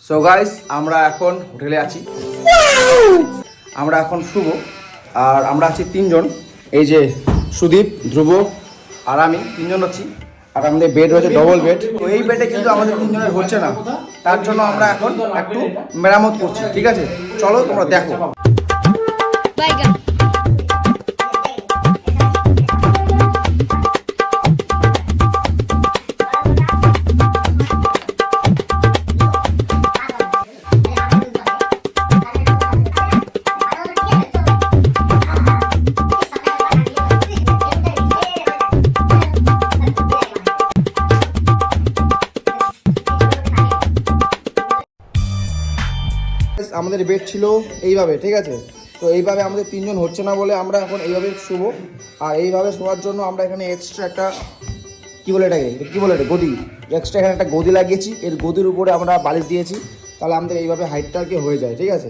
So guys, আমরা এখন হোটেলে আছি, আমরা এখন শুভ, আর আমরা আছি তিনজন। এই যে সুদীপ, ধ্রুব আর আমি তিনজন আছি। আর আমাদের বেড রয়েছে ডবল বেড। তো এই বেডে কিন্তু আমাদের তিনজনের হচ্ছে না, তার জন্য আমরা এখন একটু মেরামত করছি। ঠিক আছে, চলো তোমরা দেখো। আমাদের বেড ছিল এইভাবে, ঠিক আছে। তো এইভাবে আমাদের তিনজন হচ্ছে না বলে আমরা এখন এইভাবে শুভ। আর এইভাবে শোয়ার জন্য আমরা এখানে এক্সট্রা একটা কী বলে এটা গদি, এক্সট্রা এখানে একটা গদি লাগিয়েছি। এর গদির উপরে আমরা বালিশ দিয়েছি, তাহলে আমাদের এইভাবে হাইটটা আর কি হয়ে যায়। ঠিক আছে।